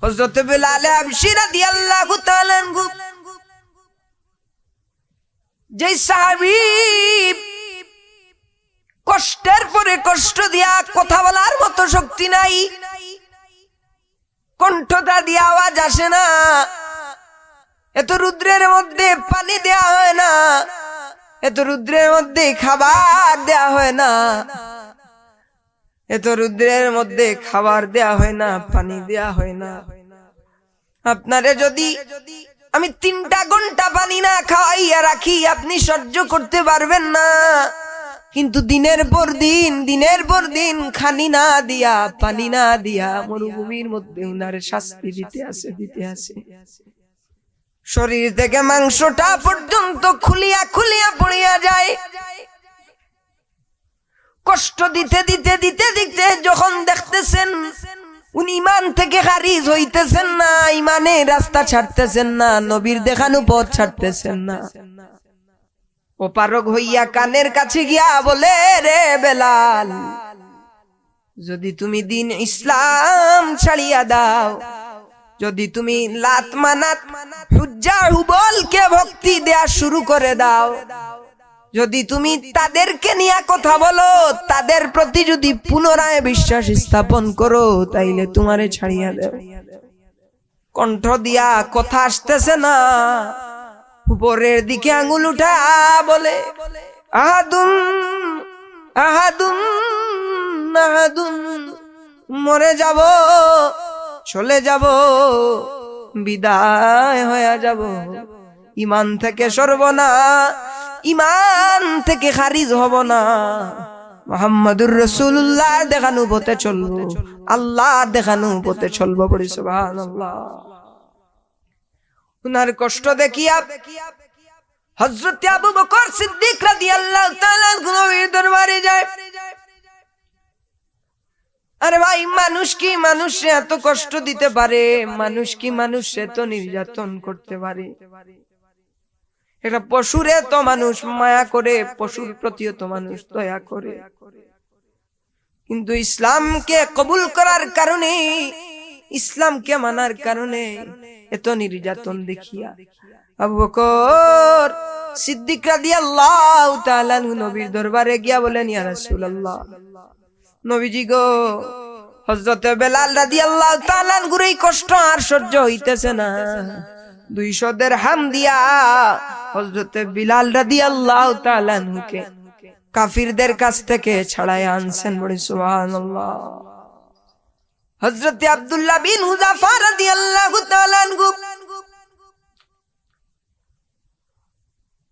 হযরত বেলাল হাবশী রাদিয়াল্লাহু তাআলা আনহু যে সাহাবী কষ্টের পরে কষ্ট দিয়া কথা বলার মতো শক্তি নাই, কণ্ঠটা দিয়ে আওয়াজ আসে না, এত রুদ্রের মধ্যে পানি দেয়া হয় না, এত রুদ্রের মধ্যে খাবার দেয়া হয় না, এত রুদ্রের মধ্যে খাবার দেয়া হয় না, পানি দেয়া হয় না। আপনারে যদি আমি 3টা ঘন্টা পানি না খাওয়াইয়া রাখি আপনি সহ্য করতে পারবেন না, কিন্তু দিনের পর দিন খানি না দিয়া পানি না দিয়া মরুভূমির মধ্যে উনারে শাস্তি দিতে আসে। শরীর থেকে মাংসটা পর্যন্ত খুলিয়া পড়িয়া যায়। কষ্ট দিতে যখন দেখতেছেন উনি ইমান থেকে খারিজ হইতেছেন না, ইমানের রাস্তা ছাড়তেছেন না, নবীর দেখানো পথ ছাড়তেছেন না, অপারগ হইয়া কানের কাছে গিয়া বলে, রে বেলাল, যদি তুমি দিন ইসলাম ছাড়িয়া দাও, যদি তুমি লাত মানাত হুজ্জা হুবলকে ভক্তি দেয়া শুরু করে দাও, যদি তুমি তাদেরকে নিয়ে কথা বলো, তাদের প্রতি যদি পুনরায় বিশ্বাস স্থাপন করো, তাইলে তোমারে ছাড়িয়া দেব। কণ্ঠ দিয়া কথা আসতেছে না, উপরের দিকে আঙ্গুল উঠা বলে, আহাদুন আহাদুন আহাদুন, মরে যাব, চলে যাব, বিদায় হয়ে যাব, ইমান থেকে সরব না, ইমান থেকে খারিজ হব না, মুহাম্মাদুর রাসূলুল্লাহ দেখানো পথে চলবো, আল্লাহ দেখানো পথে চলবো। বলি সুবহানাল্লাহ। উনার কষ্ট দেখিয়া হযরত আবু বকর সিদ্দিক রাদিয়াল্লাহু তাআলা নবীর দরবারে যায়। আরে ভাই, মানুষ কি মানুষে এত কষ্ট দিতে পারে? মানুষ কি মানুষে তো নির্যাতন করতে পারে? এটা পশুরে তো মানুষ মায়া করে, পশুর প্রতিও তো মানুষ দয়া করে, কিন্তু ইসলামকে কবুল করার কারণে, ইসলামকে মানার কারণে এত নির্যাতন দেখিয়া আবু বকর সিদ্দিক রাদিয়াল্লাহু তাআলা নবীর দরবারে গিয়া বলেন, ইয়া রাসূলুল্লাহ, নবীজি গো, হযরত বেলাল রাদিয়াল্লাহু তাআলা গুর এই কষ্ট আর সহ্য হইতেছে না, 200 দিরহাম দিয়া হযরত বিলাল রাদিয়াল্লাহু তাআলা কে কাফিরদের কাছ থেকে ছাড়ায় আনছেন। বলি সুবহানাল্লাহ। হযরত আব্দুল্লাহ বিন হুযাফা রাদিয়াল্লাহু তাআলা আনহু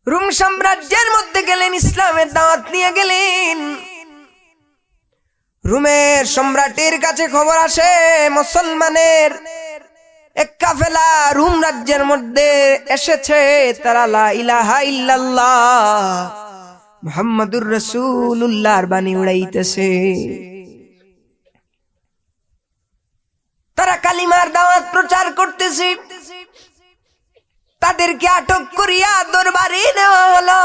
রোম সাম্রাজ্যের মধ্যে গেলেন, ইসলামের দাওয়াত নিয়ে গেলেন। রোমের সম্রাটের কাছে খবর আসে, মুসলমানের এক কাফেলা রোম রাজ্যের মধ্যে এসেছে, তারা লা ইলাহা ইল্লাল্লাহ মুহাম্মাদুর রাসূলুল্লাহর বাণী উড়াইতেছে, তারা কালিমার দাওয়াত প্রচার করতেছে। তাদেরকে আটক করিয়া দরবারে নেওয়া হলো।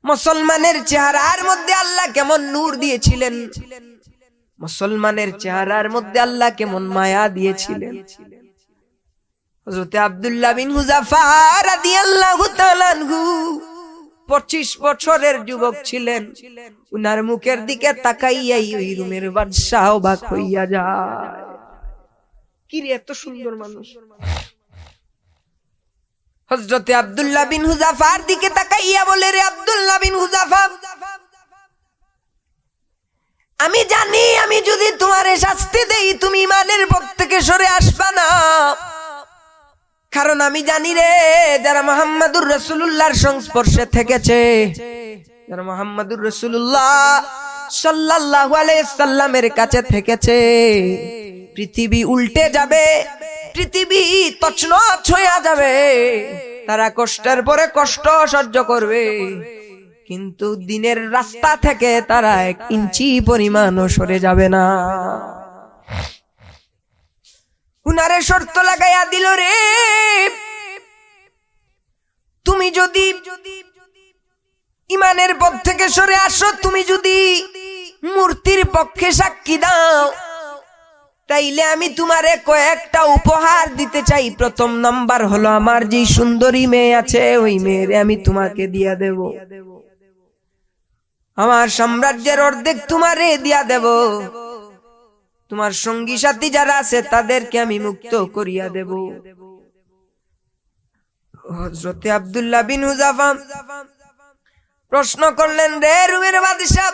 মুসলমানের চেহারার মধ্যে আল্লাহ কেমন নূর দিয়েছিলেন, মুসলমানের চেহারার মধ্যে আল্লাহ কেমন মায়া দিয়েছিলেন। হযরত আব্দুল্লাহ বিন হুযাফা রাদিয়াল্লাহু তাআলা আনহু 25 বছরের যুবক ছিলেন। উনার মুখের দিকে তাকাইয়াই ওই রোমের বাদশা অবাক হইয়া যায়, কি রে এত সুন্দর মানুষ। হযরত আব্দুল্লাহ বিন হুযাফার দিকে তাকাইয়া বলে, রে আব্দুল্লাহ বিন হুযাফা, আমি জানি আমি যদি তোমারে শাস্তি দেই তুমি ইমানের পথ থেকে সরে আসবা না, কারণ আমি জানি রে, যারা মুহাম্মাদুর রাসূলুল্লাহর সংস্পর্শে থেকেছে, যারা মুহাম্মাদুর রাসূলুল্লাহ সাল্লাল্লাহু আলাইহি সাল্লামের কাছে থেকেছে, পৃথিবী উল্টে যাবে, পৃথিবী তছনছ হয়ে যাবে, তারা কষ্টের পরে কষ্ট সহ্য করবে, কিন্তু দিনের রাস্তা থেকে তারা 1 ইঞ্চি পরিমাণও সরে যাবে না। উনারে শর্ত লাগাইয়া দিল, রে তুমি যদি ইমানের পথ থেকে সরে আসো, তুমি যদি মূর্তির পক্ষে সাক্ষী দাও, তাইলে আমি তোমারে কয়েকটা উপহার দিতে চাই। প্রথম নাম্বার হলো, আমার যে সুন্দরী মেয়ে আছে ওই মেয়েরে আমি তোমাকে দিয়া দেব। আমার সাম্রাজ্যের অর্ধেক তোমারে দিয়া দেব। তোমার সঙ্গী সাথী যারা আছে তাদেরকে আমি মুক্ত করিয়া দেব। হযরতে আব্দুল্লাহ বিন হুযাফা প্রশ্ন করলেন, রে রুমের বাদশা,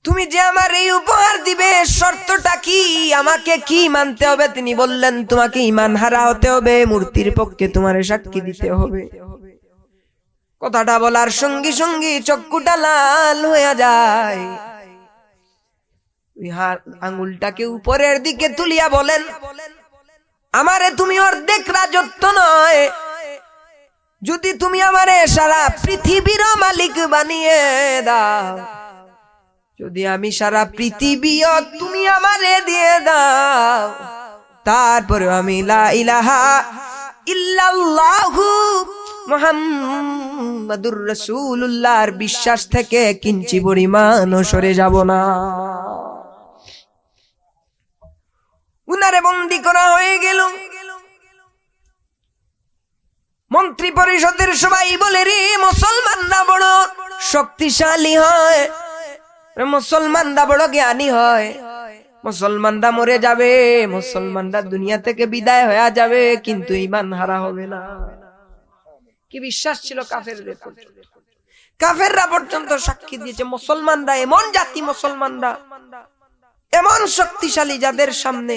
তুমি যে আমার এই উপহার দিবে শর্তটা কি, আমাকে কি মানতে হবে? তিনি বললেন, তোমাকে ঈমান হারা হতে হবে, মূর্তির পক্ষে তোমারে সাক্ষী দিতে হবে। কথাটা বলার সঙ্গে সঙ্গে চক্ষুটা লাল হয়ে যায়। আঙুলটাকে উপরের দিকে তুলিয়া বলেন, আমারে তুমি অর্ধেক রাজত্ব নয়, যদি তুমি আমারে সারা পৃথিবীর মালিক বানিয়ে দাও, যদি আমি সারা পৃথিবীও তুমি আমারে দিয়ে দাও, তারপরে আমি লা ইলাহা ইল্লাল্লাহু মুহাম্মাদুর রাসূলুল্লাহর বিশ্বাস থেকে কিঞ্চি পরিমাণও সরে যাব না। উনারে বন্দী করা হয়ে গেল। মন্ত্রী পরিষদের সবাই বলে, রে মুসলমানরা বড় শক্তিশালী হয়, মুসলমানরা বড় জ্ঞানী হয়, মুসলমানরা মরে যাবে, মুসলমানরা দুনিয়া থেকে বিদায় হয়ে যাবে, কিন্তু ঈমান হারা হবে না। কি বিশ্বাস ছিল কাফেরদের? কাফেররা পর্যন্ত সাক্ষী দিয়েছে মুসলমানরা এমন জাতি, মুসলমানরা এমন শক্তিশালী, যাদের সামনে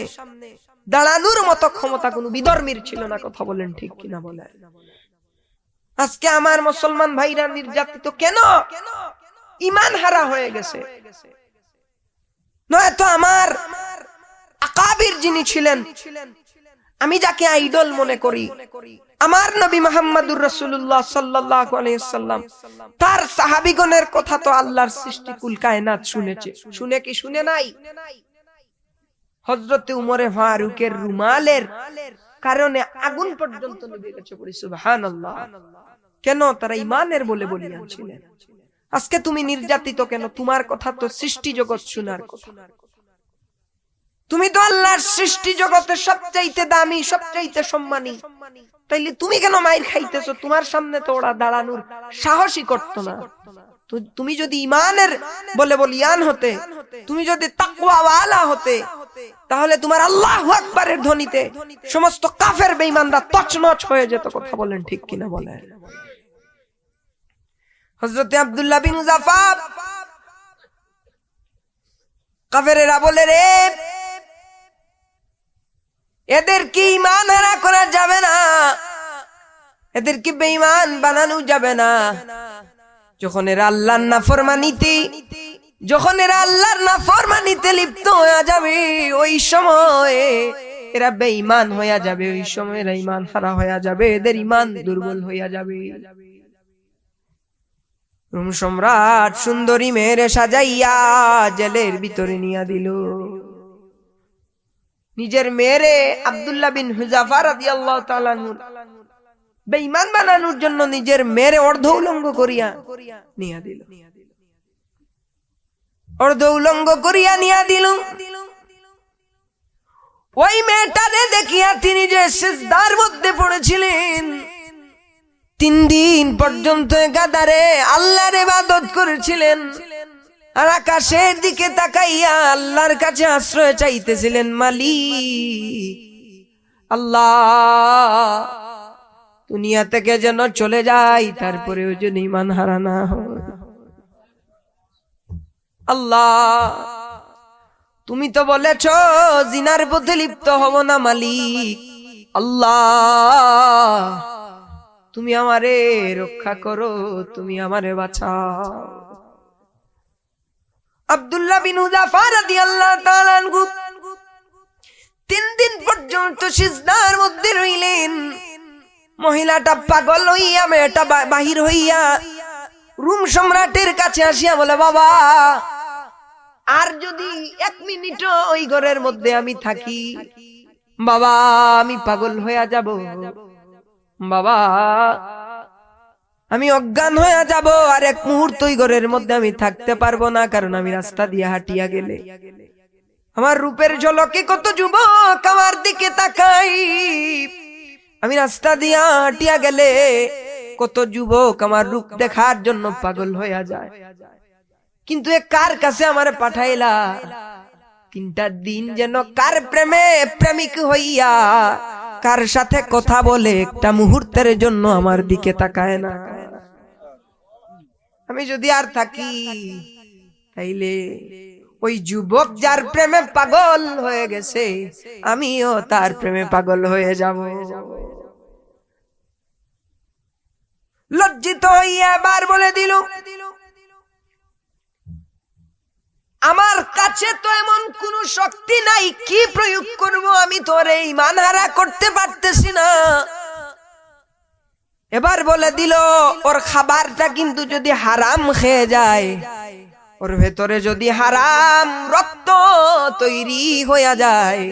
দাঁড়ানোর মতো ক্ষমতা কোন বিধর্মীর ছিল না। কথা বলেন ঠিক কিনা বলেন? আজকে আমার মুসলমান ভাইরা নির্যাতিত কেন? ঈমান হারা হয়ে গেছে। নয়তো আমার আকাবির যিনি ছিলেন, আমি যাকে আইডল মনে করি, আমার নবী মুহাম্মদুর রাসূলুল্লাহ সাল্লাল্লাহু আলাইহি ওয়াসাল্লাম, তার সাহাবীগণের কথা তো আল্লাহর সৃষ্টি কুল কায়নাত শুনেছে। শুনে কি শুনে নাই? হযরতে উমরে ফারুকের রুমালের কারণে আগুন পর্যন্ত নিভে গেছে। বলি সুবহানাল্লাহ। কেন? তারা ঈমানের বলে বলিয়াছিলেন। আজকে তুমি নির্যাতিত কেন? তোমার কথা তো সৃষ্টি জগৎ শোনার কথা। তুমি তো আল্লাহর সৃষ্টি জগতের সবচাইতে দামি, সবচাইতে সম্মানী, তাইলে তুমি কেন মাইর খাইতেছো? তোমার সামনে তো ওরা দাঁড়ানোর সাহসই করতো না। তুমি যদি ঈমানের বলে বলিয়ান হতে, তুমি যদি তাকওয়াওয়ালা হতে, তাহলে তোমার আল্লাহু আকবারের ধ্বনিতে সমস্ত কাফের বেঈমানরা তছনছ হয়ে যেত। কথা বলেন ঠিক কিনা বলেন? হযরতে আব্দুল্লাহ বিন হুযাফা, কাফেরেরা বলে, রে এদেরকে ঈমান হারা করা যাবে না, এদেরকে বেঈমান বানানো যাবে না। যখন এরা আল্লাহর নাফরমানিতে লিপ্ত হয়ে যাবে, ওই সময় এরা বেঈমান হয়ে যাবে, ওই সময় এরা ঈমান হারা হয়ে যাবে, এদের ঈমান দুর্বল হয়ে যাবে। রোম সম্রাট সুন্দরী মেয়েরে সাজাইয়া জেলের ভিতরে নিয়া দিল। নিজের মেয়েরে আব্দুল্লাহ বিন হুযাফা রাদিয়াল্লাহু তাআলা আনহু বেঈমান বানানোর জন্য নিজের মেয়েরে অর্ধ উলঙ্গ করিয়া নিয়া দিল। অর্ধ উলঙ্গ করিয়া নিয়া দিল। ওই মেয়েটারে দেখিয়া তিনি যে সিজদার মধ্যে পড়েছিলেন, 3 দিন পর্যন্ত গাদারে আল্লাহর ইবাদত করেছিলেন, আর আকাশের দিকে তাকাইয়া আল্লাহর কাছে আশ্রয় চাইতেছিলেন, মালিক আল্লাহ দুনিয়া থেকে যেন চলে যাই, তারপরেও যেন ঈমান হারা না হয়। আল্লাহ তুমি তো বলেছ জিনার পথে লিপ্ত হব না, মালিক আল্লাহ তুমি আমারে রক্ষা করো, তুমি আমারে বাঁচাও। আব্দুল্লাহ বিন হুযাফা রাদিয়াল্লাহু তাআলা আনহু 3 দিন পর্যন্ত সিজদার মধ্যে রইলেন। মহিলাটা পাগল হইয়া, মেয়েটা বাহির হইয়া রোম সম্রাটের কাছে আসিয়া বলে, বাবা আর যদি 1 মিনিট ওই ঘরের মধ্যে আমি থাকি, বাবা আমি পাগল হইয়া যাব, বাবা আমি অজ্ঞান হইয়া যাব, আর 1 মুহূর্ত ওই ঘরের মধ্যে আমি থাকতে পারবো না, কারণ আমি রাস্তা দিয়ে হাঁটিয়া গেলে আমার রূপের ঝলকে কত যুবক আমার দিকে তাকাই, আমি রাস্তা দিয়া হাঁটিয়া গেলে কত যুবক আমার রূপ দেখার জন্য পাগল হইয়া যায়। কিন্তু এ কার কাছে আমারে পাঠাইলা? 3টা দিন যেন কার প্রেমে প্রেমিক হইয়া কার সাথে কথা বলে একটা মুহূর্তের জন্য আমার দিকে তাকায় না। আমি যদি আর থাকি তাইলে ওই যুবক যার প্রেমে পাগল হয়ে গেছে আমিও তার প্রেমে পাগল হয়ে যাব। লজ্জিত হইয়া আবার বলে দিল, আমার কাছে তো এমন কোন শক্তি নাই, কি প্রয়োগ করব? আমি তোরে ঈমান হারা করতে পারতেছি না। এবার বলে দিল, ওর খাবারটা কিন্তু যদি হারাম খেয়ে যায়, ওর ভেতরে যদি হারাম রক্ত তৈরি হইয়া যায়,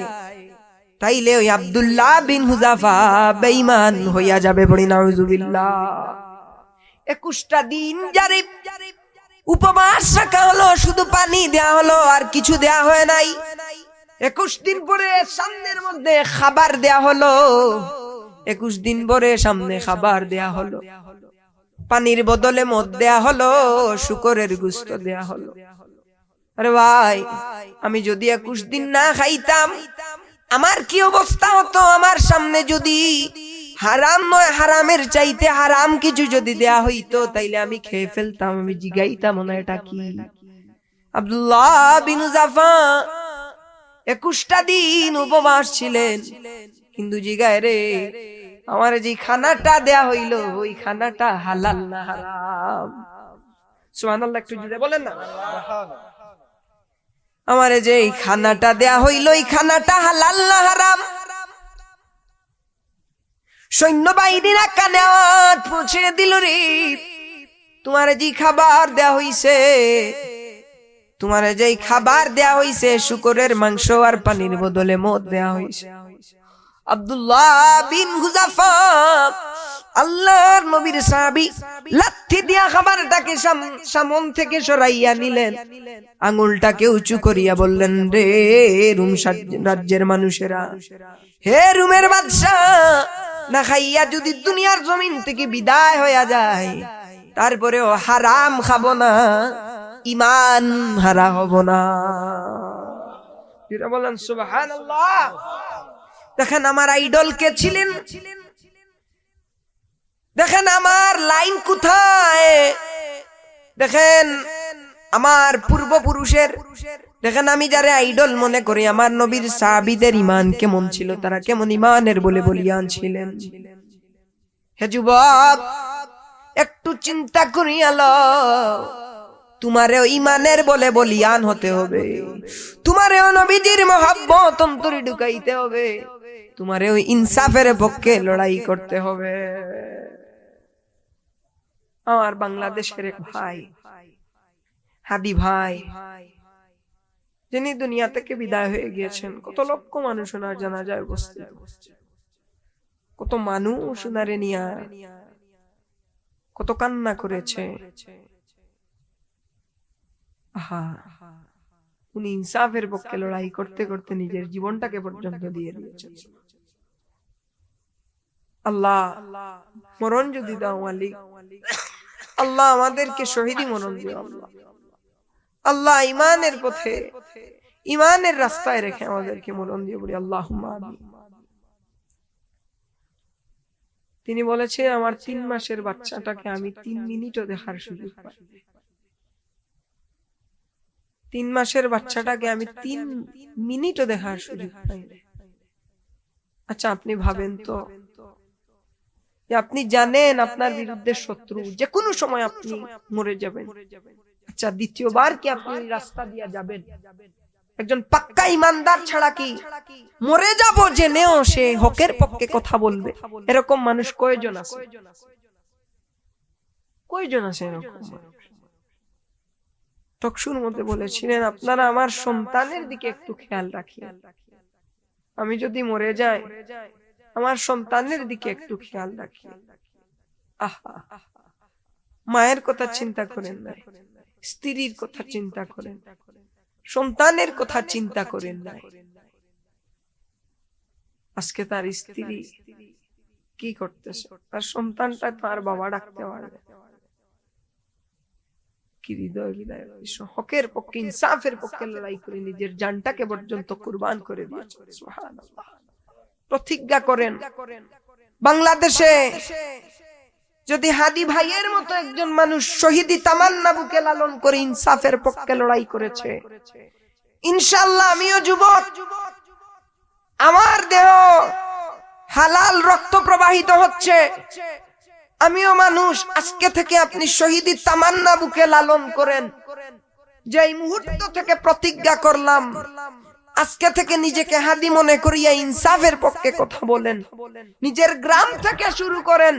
তাইলে ওই আব্দুল্লাহ বিন হুযাফা বেঈমান হইয়া যাবে। বলি নাউযুবিল্লাহ। 21টা দিন যারে উপবাস রাখা হলো, শুধু পানি দেয়া হলো, আর কিছু দেয়া হয় নাই। 21 দিন পরে সামনের মধ্যে খাবার দেয়া হলো, 21 দিন পরে সামনে খাবার দেয়া হলো, পানির বদলে মদ দেয়া হলো, শুকরের গোশত দেয়া হলো। আরে ভাই, আমি যদি 21 দিন না খাইতাম আমার কি অবস্থা হতো? আমার সামনে যদি হারাম নয় হারামের চাইতে হারাম কিছু যদি দেয়া হইতো তাইলে আমি খেয়ে ফেলতাম। আমি জিগাইতাম না এটা কি? আব্দুল্লাহ বিন হুযাফা 21টা দিন উপবাস ছিলেন, কিন্তু জিগায় রে, আমার যে খানাটা দেয়া হইলো ওই খানাটা হালাল না হারাম? সুবহানাল্লাহ, একটু জুড়ে বলেন না। আমারে যে এই খানাটা দেয়া হইল এই খানাটা হালাল না হারাম? সৈন্যবাহিনীরা কানে আওয়াজ পৌঁছে দিল, রে তোমারে যে খাবার দেয়া হইছে, তোমারে যে খাবার দেয়া হইছে শুকরের মাংস আর পানির বদলে মদ দেয়া হইছে। আব্দুল্লাহ বিন হুযাফা আল্লাহর নবীর সাহাবী লাঠি দিয়া খাবারটাকে সামন থেকে সরাইয়া নিলেন, আঙুলটাকে উঁচু করিয়া বললেন, রে রুম রাজ্যের মানুষেরা, হে রুমের বাদশা, না খাইয়া যদি দুনিয়ার জমিন থেকে বিদায় হইয়া যায় তারপরেও হারাম খাবো না, ঈমান হারা হব না। বলেন সুবহানাল্লাহ। দেখেন আমার আইডল কে ছিলেন, দেখেন আমার লাইন কোথায়, দেখেন আমার পূর্বপুরুষের, দেখেন আমি যারা আইডল মনে করি আমার নবীর সাহাবীদের ঈমান কেমন ছিল, তারা কেমন ঈমানের বলে বলিয়ান ছিলেন। হে যুবক, একটু চিন্তা করিয়া লও, তোমারেও ঈমানের বলে বলিয়ান হতে হবে, তোমারেও নবীজির মহব্বত অন্তরে ঢুকাইতে হবে, তোমারেও ইনসাফের পক্ষে লড়াই করতে হবে। আমার বাংলাদেশের এক ভাই, হাদি ভাই, যিনি দুনিয়া থেকে বিদায় হয়ে গিয়েছেন, কত লক্ষ মানুষ ওনার জানাজায় উপস্থিত, কত মানুষ ওনারে নিয়া কত কান্না করেছে। আহা, উনি ইনসাফের পক্ষে লড়াই করতে করতে নিজের জীবনটাকে পর্যন্ত দিয়ে দিয়েছেন। আল্লাহ মরণ যদি দাও মালিক, আল্লাহ আমাদেরকে শহীদি মরণ দিও। আল্লাহ আল্লাহ ঈমানের পথে ঈমানের রাস্তায় রেখে আমাদেরকে মরণ দিও, বলি আল্লাহুম্মা আমিন। তিনি বলেছে, আমার 3 মাসের বাচ্চাটাকে আমি 3 মিনিটও দেখার সুযোগ পাই, 3 মাসের বাচ্চাটাকে আমি 3 মিনিটও দেখার সুযোগ পাই। আচ্ছা আপনি ভাবেন তো, যে আপনি জানেন আপনার বিরুদ্ধে শত্রু, যে কোনো সময় আপনি মরে যাবেন, আচ্ছা দ্বিতীয়বার কি আপনি রাস্তা দিয়ে যাবেন? একজন পাক্কা ইমানদার ছাড়া কি মরে যাব জেনেও সে হকের পক্ষে কথা বলবে, এরকম মানুষ কয়জন আছে? কয়জন আছে এরকম মানুষ? টকশুর মধ্যে বলেছিলেন, আপনারা আমার সন্তানের দিকে একটু খেয়াল রাখিয়েন, আমি যদি মরে যাই আমার সন্তানের দিকে একটু খেয়াল রাখিয়েন। আহা, মায়ের কথা চিন্তা করেন না, স্ত্রীর কথা চিন্তা করেন, সন্তানের কথা চিন্তা করেন না। আজকে তার স্ত্রী কি করতেছে, তার সন্তানটা তার বাবা ডাকতে পারবে। কি হৃদয় বিদায়, হকের পক্ষে ইনসাফের পক্ষে লড়াই করে নিজের জানটাকে পর্যন্ত কুরবান করে দিয়েছে। সুবহানাল্লাহ। প্রতিজ্ঞা করেন, বাংলাদেশে যদি হাদি ভাইয়ের মতো একজন মানুষ শহীদি তামান্না বুকে লালন করে ইনসাফের পক্ষে লড়াই করেছে, ইনশাআল্লাহ আমিও যুবক, আমার দেহ হালাল রক্ত প্রবাহিত হচ্ছে, আমিও মানুষ। আজকে থেকে আপনি শহীদি তামান্না বুকে লালন করেন, যে এই মুহূর্ত থেকে প্রতিজ্ঞা করলাম, আজকে থেকে নিজেকে হাদি মনে করিয়া ইনসাফের পক্ষে কথা বলেন। নিজের গ্রাম থেকে শুরু করেন,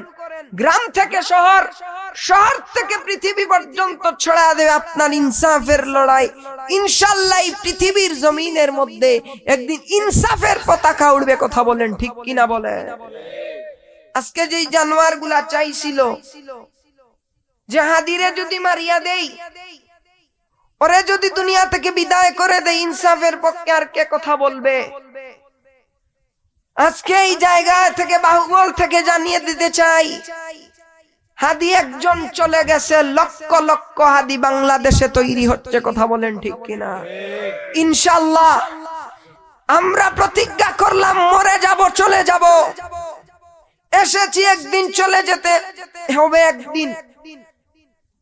গ্রাম থেকে শহর, শহর থেকে পৃথিবী পর্যন্ত ছড়া দেবে আপনার ইনসাফের লড়াই। ইনশাআল্লাহ এই পৃথিবীর জমিনের মধ্যে একদিন ইনসাফের পতাকা উড়বে। কথা বলেন ঠিক কিনা বলেন? আজকে যেই জানোয়ার গুলা চাইছিল যে হাদিরে যদি মারিয়া দেই, ওরে যদি দুনিয়া থেকে বিদায় করে দেয়, ইনসাফের পক্ষে আর কে কথা বলবে? আজকে এই জায়গা থেকে বাহুবল থেকে জানিয়ে দিতে চাই, হাদি একজন চলে গেছে, লক্ষ লক্ষ হাদি বাংলাদেশে তৈরি হচ্ছে। কথা বলেন ঠিক কিনা? ইনশাআল্লাহ আমরা প্রতিজ্ঞা করলাম, মরে যাব, চলে যাব, এসেছি একদিন, চলে যেতে হবে একদিন,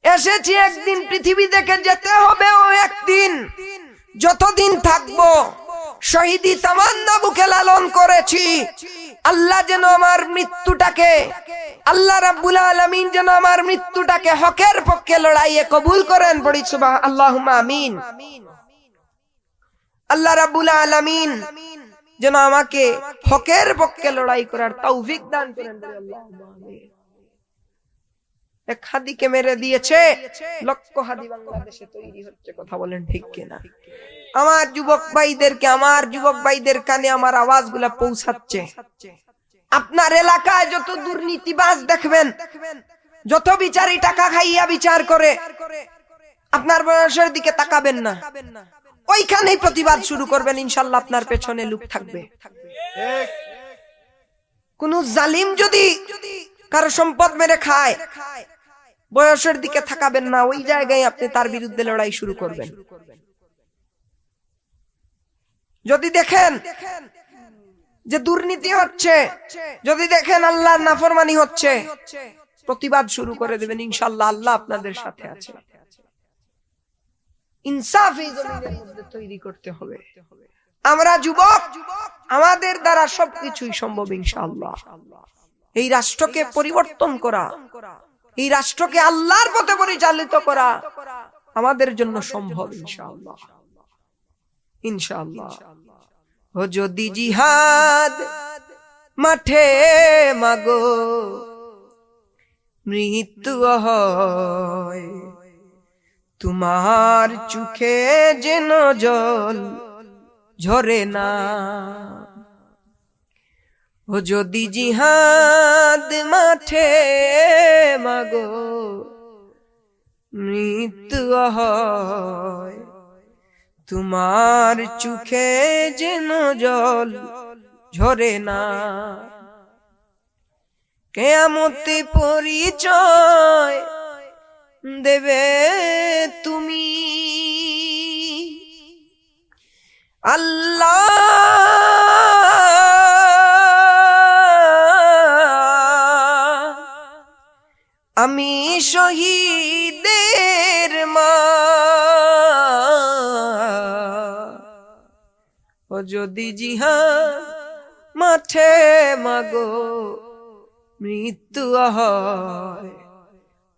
এসেছি একদিন, পৃথিবী থেকে যেতে হবে ও একদিন। যতদিন থাকবো শহীদি তামান্না বুকে লালন করেছি। আল্লাহ যেন আমার মৃত্যুটাকে, আল্লাহ রাব্বুল আলামিন যেন আমার মৃত্যুটাকে হকের পক্ষে লড়াইয়ে কবুল করেন। পড়ি সুবহান আল্লাহুম্মা আমিন। আল্লাহ রাব্বুল আলামিন যেন আমাকে হকের পক্ষে লড়াই করার তৌফিক দান করেন। আল্লাহুম্মা আমিন। এক হাদিকে মেরে দিয়েছে, লক্ষ হাদি বাংলাদেশে তৈরি হচ্ছে। কথা বলেন ঠিক কিনা? আমার যুবক ভাইদেরকে, আমার যুবক ভাইদের কানে আমার আওয়াজগুলা পৌঁছাচ্ছে। আপনার এলাকায় যত দুর্নীতিবাজ দেখবেন, যত বিচারী টাকা খাইয়া বিচার করে, আপনার বয়সের দিকে তাকাবেন না, ওইখানেই প্রতিবাদ শুরু করবেন। ইনশাআল্লাহ আপনার পেছনে লোক থাকবে। কোন জালিম যদি কারো সম্পদ মেরে খায়, বয়সের দিকে তাকাবেন না, ওই জায়গায় আপনি তার বিরুদ্ধে লড়াই শুরু করবেন। যদি দেখেন যে দুর্নীতি হচ্ছে, যদি দেখেন আল্লাহর নাফরমানি হচ্ছে, প্রতিবাদ শুরু করে দেবেন। ইনশাআল্লাহ আল্লাহ আপনাদের সাথে আছে। ইনসাফ এই জমিনের মধ্যে তৈরি করতে হবে। আমরা যুবক, আমাদের দ্বারা সবকিছুই সম্ভব ইনশাআল্লাহ। এই রাষ্ট্রকে পরিবর্তন করা, এই রাষ্ট্রকে আল্লাহর পথে পরিচালিত করা আমাদের জন্য সম্ভব ইনশাআল্লাহ। ইনশাআল্লাহ। ও যদি জিহাদ মাঠে মাগো মৃত্যু হয়, তোমার চোখে যেন জল ঝরে না। ও যদি জিহাদ মাঠে মাগো মৃত্যু হয়, তোমার চোখে যেন জল ঝরে না। কিয়ামতে পরিচয় দেবে তুমি, আল্লাহ আমি শহীদের মা। ও যদি জিহাদ মাঠে মাগো মৃত্যু হয়,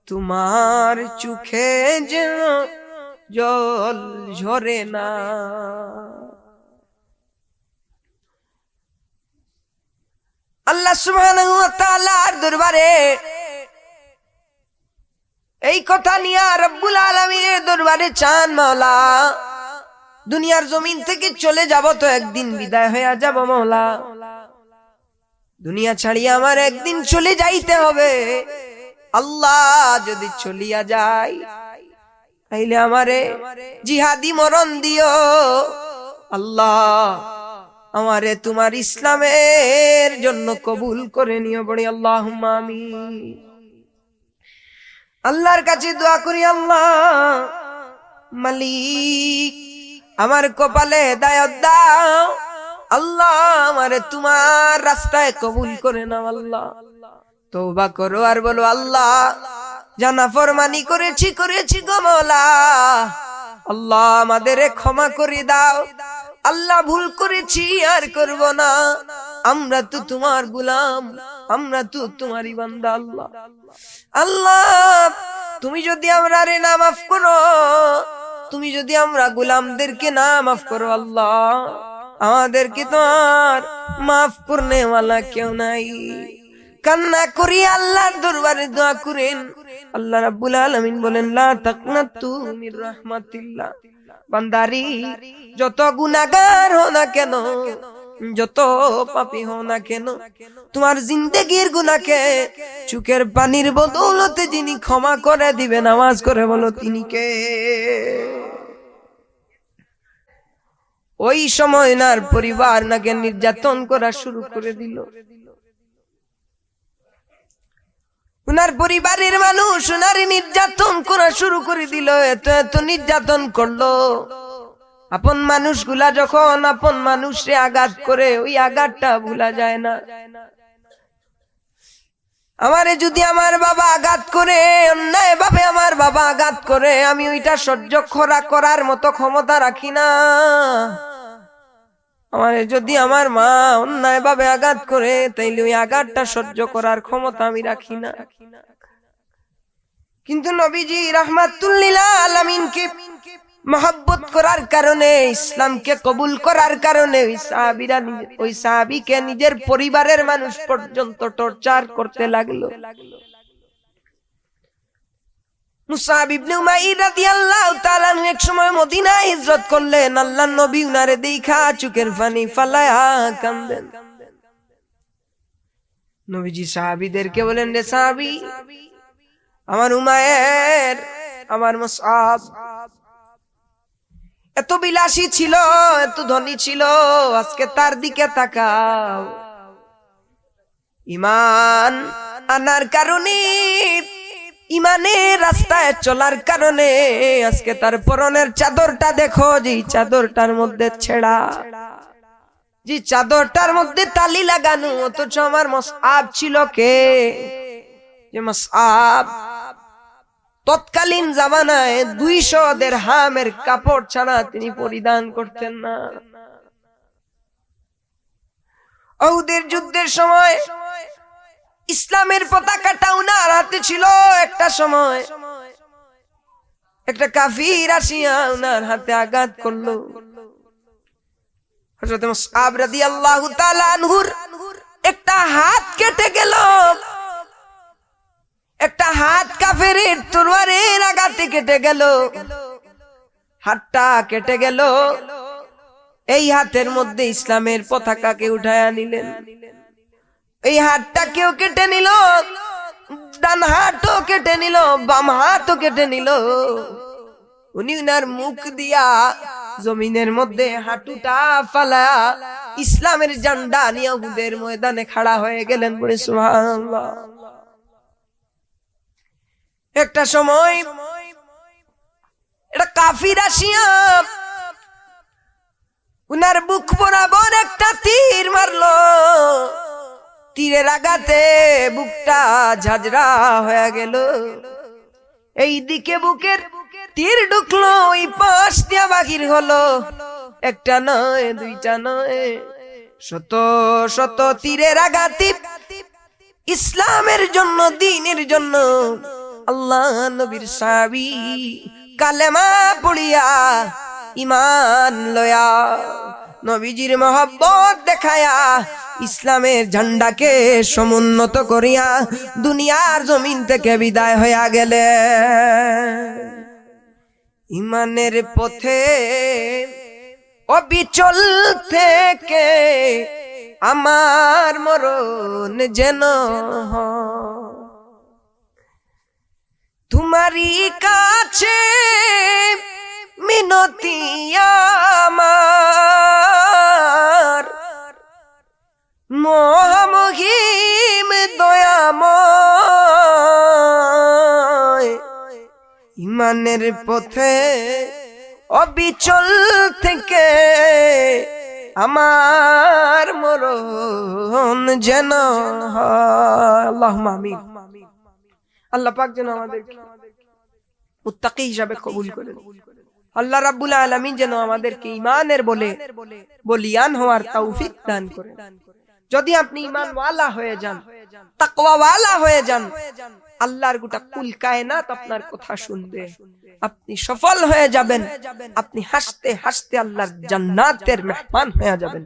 তোমার চোখে যেন জল ঝরে না। আল্লাহ সুবহানাহু ওয়া তাআলার দরবারে এই কথা নিয়ে রব্বুল আলামিনের দরবারে চান, মাওলা দুনিয়ার জমিন থেকে চলে যাব তো একদিন বিদায় হয়ে যাব, মাওলা দুনিয়া ছাড়িয়ে আমার একদিন চলে যাইতে হবে। আল্লাহ যদি চলিয়া যায়, আইলে আমারে জিহাদি মরণ দিও আল্লাহ, আমারে তোমার ইসলামের জন্য কবুল করে নিও। বড়ি আল্লাহুম্মা আমিন। আল্লাহর কাছে দোয়া করি, আল্লাহ মালিক আমার কপালে হেদায়েত দাও আল্লাহ, আমারে তোমার রাস্তায় কবুল করে নাও আল্লাহ। তওবা করো আর বলো, আল্লাহ জানা ফরমানি করেছি গো মওলা, আল্লাহ আমাদের ক্ষমা করে দাও আল্লাহ, ভুল করেছি আর করব না, আমরা তো তোমার গোলাম, আমরা তো তোমারই বান্দা আল্লাহ। আল্লাহ তুমি যদি আমরারে না মাফ করো, তুমি যদি আমরা গোলামদেরকে না মাফ করো আল্লাহ, আমাদেরকে তো আর মাফ করনে ওয়ালা কেউ নাই। কান্না করি আল্লাহর দরবারে দোয়া করেন। আল্লাহ রাব্বুল আলামিন বলেন, লা তাকনাতু মির রাহমাতিল্লাহ। বান্দারি যত গুনাহগার হও না কেন, যত পাপী হও না কেন, তোমার জিন্দেগির গুনাহকে চোখের পানির বদৌলতে যিনি ক্ষমা করে দিবেন, আওয়াজ করে বলো তিনি কে? ওই সময় নার পরিবার নাকে নির্যাতন করা শুরু করে দিল। উনার পরিবারের মানুষ উনারে নির্যাতন করা শুরু করে দিল। এত নির্যাতন করলো, আপন মানুষগুলা যখন আপন মানুষে আঘাত করে, ওই আঘাতটা ভুলা যায় না। আমারে যদি আমার বাবা আঘাত করে, অন্যায় ভাবে আমার বাবা আঘাত করে, আমি ওইটা সহ্য করার মতো ক্ষমতা রাখি না। আমারে যদি আমার মা অন্যায় ভাবে আঘাত করে, তাইলে ওই আঘাতটা সহ্য করার ক্ষমতা আমি রাখি না। কিন্তু নবীজি রাহমাতুল লিল আলামিনকে মহব্বত করার কারণে, ইসলামকে কবুল করার কারণে ওই সাহাবীকে নিজের পরিবারের মানুষ পর্যন্ত টর্চার করতে লাগলো। মুসাব ইবনে উমাইর রাদিয়াল্লাহু তাআলা এক সময় মদিনায় হিজরত করলেন। আল্লাহর নবী উনারে দেখা চোখের পানি ফালায়া কাঁদেন। নবীজি সাহাবীদেরকে বলেন, রে সাহাবী, আমার উমায়ের, আমার মুসআব এত বিলাসী ছিল, এত ধনী ছিল, আজকে তার দিকে তাকাও। ঈমান আনার কারণে, ঈমানের রাস্তায় চলার কারণে আজকে তার পরনের চাদরটা দেখো, যে চাদরটার মধ্যে ছেঁড়া, যে চাদরটার মধ্যে তালি লাগানো, অথচ আমার মুসআব ছিল কে? যে মুসআব তৎকালীন জামানায় 200 দিরহামের কাপড় ছাড়া তিনি পরিধান করতেন না। উহুদের যুদ্ধের সময় ইসলামের পতাকাটা উনার হাতে ছিল। একটা সময় একটা কাফির আসিয়া উনার হাতে আঘাত করলো। হযরত মুসআব রাদিয়াল্লাহু তাআলা আনহুর একটা হাত কেটে গেল। একটা হাত কাফেরের তরবারের আঘাতে কেটে গেল, হাতটা কেটে গেল। এই হাতের মধ্যে ইসলামের পতাকাকে উঠায়া নিলেন। এই হাতটা কেউ কেটে নিল, ডান হাতও কেটে নিল, বাম হাতও কেটে নিল। উনি উনার মুখ দিয়া জমিনের মধ্যে হাঁটুটা ফালা ইসলামের ঝান্ডা নিয়ে উহুদের ময়দানে খাড়া হয়ে গেলেন। বলে সুবহানাল্লাহ। একটা সময় এটা কাফির আসিয়া উনার বুক বরাবর একটা তীর মারলো। তীরের আঘাতে বুকটা ঝাঁঝরা হয়ে গেল। এই দিকে বুকের তীর ঢুকলো, ওই পাশ দিয়া বাহির হলো। একটা নয়, দুইটা নয়, শত শত তীরের আঘাতে ইসলামের জন্য, দ্বীনের জন্য আল্লাহ নবীর সাহাবী কালেমা পড়িয়া ঈমান লয়া, নবীজির মহব্বত দেখায়া ইসলামের ঝান্ডাকে সমুন্নত করিয়া দুনিয়ার জমিন থেকে বিদায় হইয়া গেলে। ঈমানের পথে অবিচল থেকে আমার মরণ যেন তোমারই কাছে মিনতি আমার, মহামহিম দয়াময়, ইমানের পথে অবিচল থেকে আমার মরণ যেন হয়। আল্লাহুম্মা আমিন। আল্লাহ পাক যেন আমাদেরকে মুত্তাকি হিসাবে কবুল করেন। আল্লাহ রাব্বুল আলামিন যেন আমাদেরকে ঈমানের বলিয়ান হওয়ার তৌফিক দান করেন। যদি আপনি ঈমানওয়ালা হয়ে যান, তাকওয়াওয়ালা হয়ে যান, আল্লাহর গোটা কুল কায়নাত আপনার কথা শুনবে, আপনি সফল হয়ে যাবেন। আপনি হাসতে হাসতে আল্লাহর জান্নাতের মেহমান হয়ে যাবেন।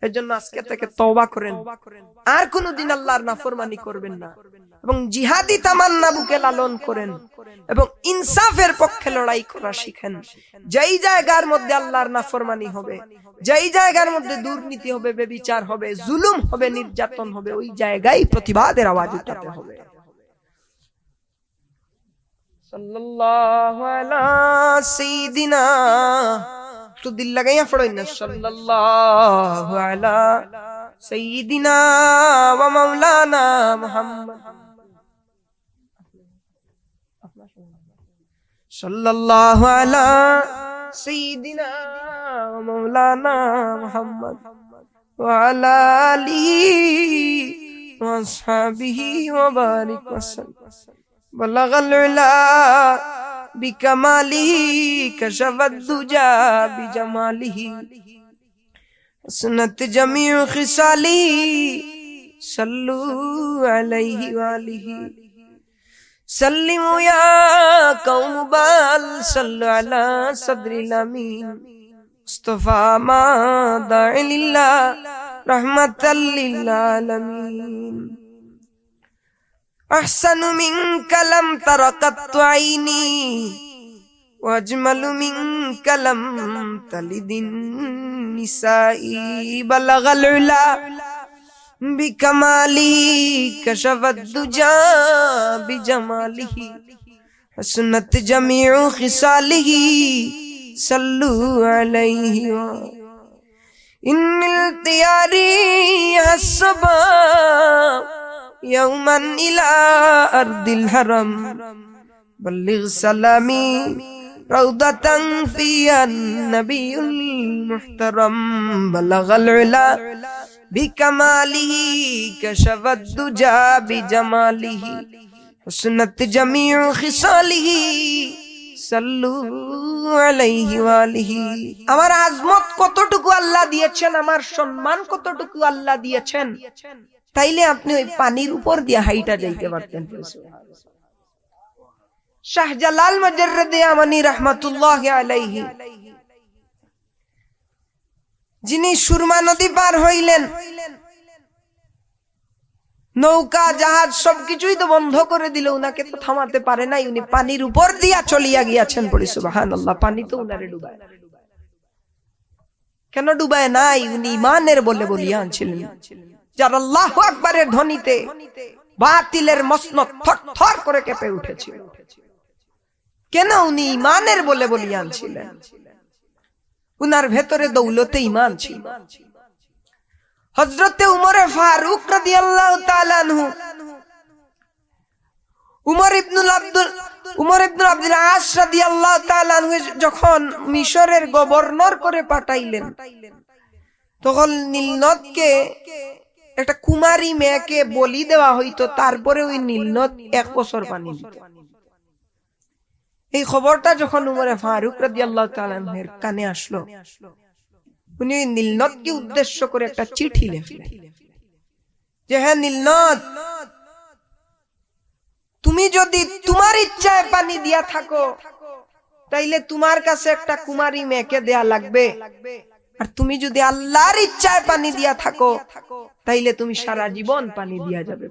এজন্য আজকে থেকে তওবা করেন, আর কোনদিন আল্লাহর নাফরমানি করবেন না, এবং জিহাদি তামান্না বুকে লালন করেন, এবং ইনসাফের পক্ষে লড়াই করা শিখেন। যেই জায়গার মধ্যে আল্লাহর নাফরমানি হবে, যেই জায়গার মধ্যে দুর্নীতি হবে, বেবিচার হবে, জুলুম হবে, নির্যাতন হবে, ওই জায়গায় প্রতিবাদের আওয়াজ উঠাতে হবে। সাল্লাল্লাহু আলা সাইয়্যিদিনা, তো দিল লাগাইয়া পড়েন না, সাল্লাল্লাহু আলা সাইয়্যিদিনা ওয়া মাওলানা মুহাম্মদ, সাল্লাল্লাহু আলা সাইয়্যিদিনা ওয়া মাওলানা মুহাম্মদ ওয়া আলা আলিহি ওয়া আসহাবিহি ওয়া বারিক ওয়াসাল্লাম। বালাগাল উলা বিকামালিহি কাশাফাদ দুজা বিজামালিহি হাসনাত জামিউ খিসালিহি সাল্লু আলাইহি ওয়া আলিহি সাল্লিমু ইয়া কওম বাল সাল্লু আলা সাদরিল আমিন মুস্তাফা মা দাইলিল্লাহ রাহমাতাল লিল আলামিন। আহসানু মিনকা লাম তারাকাত আইনি ওয়াজমালু মিনকা লাম তালিদিন নিসাই বালাগাল উলা বিকামালিহি কাশাফাদ দুজা বিজামালিহি হাসনাত জামিউ খিসালিহি সাল্লু আলাইহি ওয়া ইন্নিল তিয়ারি হাসবা ইয়াউমান ইলা আরদিল হারাম বাল্লিগ সালামি রাউদাতান ফিয়ান নবিয়ুল মুহতারাম বালাগাল উলা বিকামালিহি কাশাফাদ দুজা বিজামালিহি হাসনাত জামিউ খিসালিহি সাল্লু আলাইহি ওয়া আলিহি। আমার আজমত কতটুকু আল্লাহ দিয়েছেন, আমার সম্মান কতটুকু আল্লাহ দিয়েছেন, তাইলে আপনি ওই পানির উপর দিয়ে হাইটা যাইতে পারতেন। শাহজালাল মুজাররিদে আমানি রাহমাতুল্লাহি আলাইহি, যিনি সুরমা নদী পার হইলেন, নৌকা জাহাজ সবকিছুই তো বন্ধ করে দিল, উনাকে তো থামাতে পারে নাই, উনি পানির উপর দিয়া চলিয়া গিয়াছেন। পড়ি সুবহানাল্লাহ। পানি তো উনারে ডুবায়, কেন ডুবায় নাই? উনি ঈমানের বলিয়ান ছিলেন, যার আল্লাহু আকবারের ধ্বনিতে বাতিলের মসনদ থরথর করে কেঁপে উঠেছিল। কেন? উনি ঈমানের বলিয়ান ছিলেন, উনার ভেতরে দৌলতে ঈমান ছিল। হযরতে উমরে ফারুক রাদিয়াল্লাহু তাআলা আনহু, উমর ইবনুল আব্দুল আস রাদিয়াল্লাহু তাআলা আনহু যখন মিশরের গভর্নর করে পাঠাইলেন, তখন নীলনদকে একটা কুমারী মেয়েকে বলি দেওয়া হইতো, তারপরে ওই নীলনদ 1 বছর পানি দিত। এই খবরটা যখন উমরে ফারুক রাদিয়াল্লাহু তাআলা আনহুর কানে আসলো, উনি নীলনদকে উদ্দেশ্য করে একটা চিঠি লিখলেন যে, হ্যাঁ নীলনদ, তুমি যদি তোমার ইচ্ছায় পানি দিয়া থাকো, তাইলে তোমার কাছে একটা কুমারী মেয়েকে দেয়া লাগবে, আর তুমি যদি আল্লাহর ইচ্ছায় পানি দিয়া থাকো, তাইলে তুমি সারা জীবন পানি দিয়া যাবে।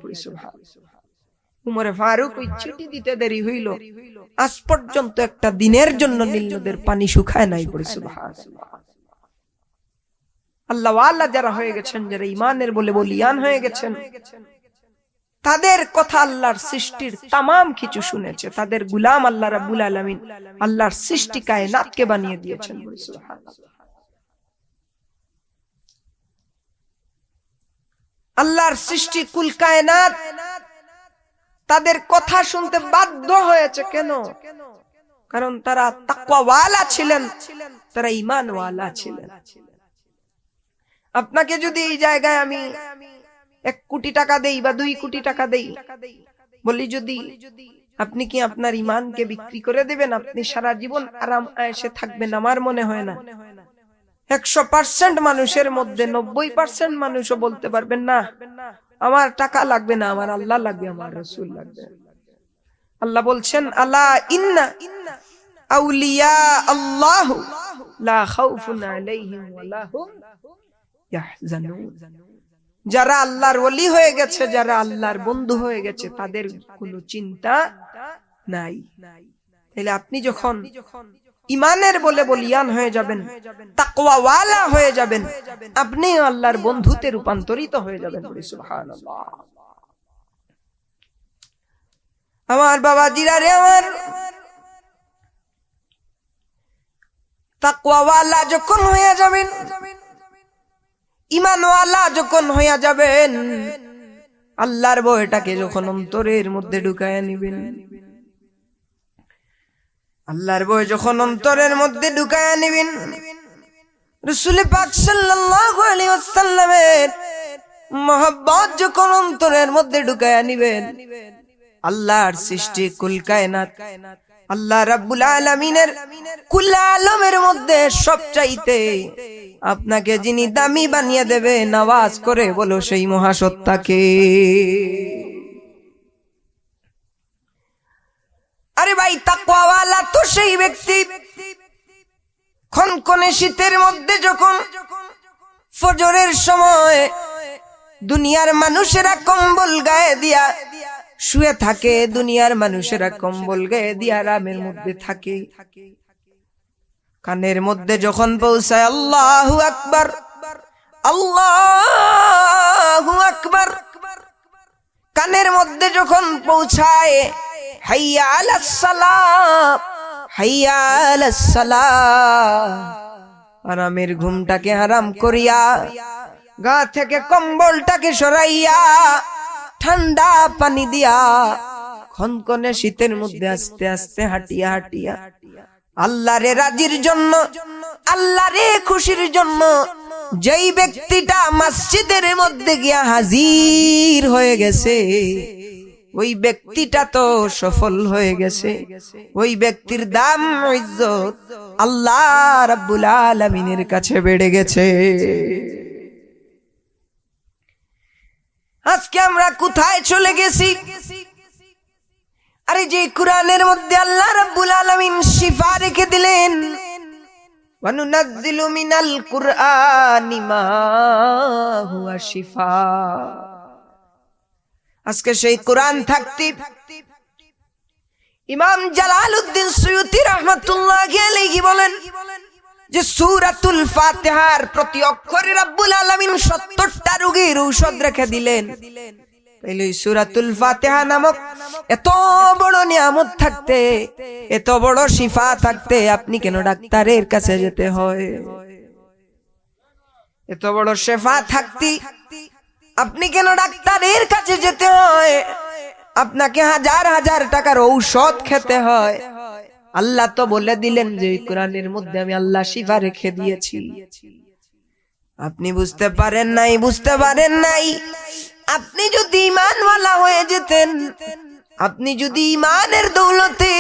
উমরে ফারুক ওই চিঠি দিতে দেরি হইল, আজ পর্যন্ত একটা দিনের জন্য নীলনদের পানি শুকায় নাই। সুবহানাল্লাহ। আল্লাহ ওয়ালা যারা হয়ে গেছেন, যারা ঈমানের বলিয়ান হয়ে গেছেন, তাদের কথা আল্লাহর সৃষ্টির তামাম কিছু শুনেছে, তাদের গোলাম আল্লাহ রাব্বুল আলামিন আল্লাহর সৃষ্টি কায়নাতকে বানিয়ে দিয়েছেন। সুবহানাল্লাহ। আল্লাহর সৃষ্টি কুল কায়নাত তাদের কথা শুনতে বাধ্য হয়েছে। কেন? কারণ তারা তাকওয়াওয়ালা ছিলেন, তারা ঈমানওয়ালা ছিলেন। আপনাকে যদি এই জায়গায় আমি 1 কোটি টাকা দেই বা 2 কোটি টাকা দেই, বলি যদি আপনি কি আপনার ঈমানকে বিক্রি করে দিবেন? আপনি সারা জীবন আরাম আয়েশে থাকবেন? আমার মনে হয় না। 100% মানুষের মধ্যে 90% মানুষও বলতে পারবেন না, আমার টাকা লাগবে না, আমার আল্লাহ লাগবে, আমার রাসূল লাগবে। আল্লাহ বলছেন, আলা ইন্না আউলিয়া আল্লাহ লা খাউফুন আলাইহিম ওয়া লা হুম ইয়াহজানুন। যারা আল্লাহর ওলি হয়ে গেছে, যারা আল্লাহর বন্ধু হয়ে গেছে, তাদের কোনো চিন্তা নাই। তাহলে আপনি যখন ঈমানের বলে বলিয়ান হয়ে যাবেন, তাকওয়াওয়ালা হয়ে যাবেন, আপনি আল্লাহর বন্ধুতে রূপান্তরিত হয়ে যাবেন। সুবহানাল্লাহ। আমার বাবাজিরা রে, আমার তাকওয়াওয়ালা যখন হয়ে যাবেন, ঈমানওয়ালা যখন হয়ে যাবেন, আল্লাহর ভয়টাকে যখন অন্তরের মধ্যে ঢুকায়া নিবেন, আল্লাহর ভয় যখন অন্তরের মধ্যে ঢুকায়া নিবেন, রাসূল পাক সাল্লাল্লাহু আলাইহি ওয়াসাল্লামের মহব্বত যখন অন্তরের মধ্যে ঢুকায়া নিবেন, আল্লাহর সৃষ্টি কুল কায়নাত আল্লাহ রাব্বুল আলামিনের কুল আলমের মধ্যে সবচাইতে আপনাকে যিনি দামি বানিয়ে দেবে, আওয়াজ করে বলো সেই মহাসত্তাকে। আরে ভাই, তাকওয়াওয়ালা তো সেই ব্যক্তি খনখনে শীতের মধ্যে যখন ফজরের সময় দুনিয়ার মানুষেরা কম্বল গায়ে দিয়া শুয়ে থাকে, দুনিয়ার মানুষেরা কম্বল গায়ে দিয়া আরামের মধ্যে থাকে, কানের মধ্যে যখন পৌঁছায় আল্লাহু আকবার, আল্লাহু আকবার, কানের মধ্যে যখন পৌঁছায় হাইয়া আলাস সালাহ, হাইয়া আলাস সালাহ, আরামের ঘুমটাকে হারাম করিয়া, গা থেকে কম্বলটাকে সরাইয়া, ঠান্ডা পানি দিয়া খনখনে শীতের মধ্যে আস্তে আস্তে হাঁটিয়া হাঁটিয়া আল্লাহরে রাজির জন্য, আল্লাহরে খুশির জন্য যেই ব্যক্তিটা মসজিদের মধ্যে গিয়া হাজির হয়ে গেছে, ওই ব্যক্তিটা তো সফল হয়ে গেছে। ওই ব্যক্তির দাম ইজ্জত আল্লাহ রাব্বুল আলামিনের কাছে বেড়ে গেছে। আজকে আমরা কোথায় চলে গেছি? আরে যে কোরআনের মধ্যে আল্লাহ রাব্বুল আলামিন শিফা রেখে দিলেন, ওয়া নুনাজ্জিলু মিনাল কুরআনি মা হুয়া শিফা। আজকে সেই কোরআন থাকতে ইমাম জালালউদ্দিন সুয়ুতী রাহমাতুল্লাহি আলাইহি বলেন যে সূরাতুল ফাতিহার প্রতি অক্ষরে রাব্বুল আলামিন 70টা রোগের ঔষধ রেখে দিলেন। তাইলে সূরাতুল ফাতিহা নামক এত বড় নিয়ামত থাকতে, এত বড় শিফা থাকতে আপনি কেন ডাক্তারের কাছে যেতে হয়? এত বড় শিফা থাকতে আপনি কেন ডাক্তারের কাছে যেতে হয়? আপনাকে হাজার হাজার টাকার ঔষধ খেতে হয়? আল্লাহ তো বলে দিলেন যে কোরআনের মধ্যে আমি আল্লাহ শিফা রেখে দিয়েছি। আপনি বুঝতে পারেন নাই, বুঝতে পারেন নাই। আপনি যদি ঈমানওয়ালা হয়ে যেতেন, আপনি যদি ঈমানের দৌলতে,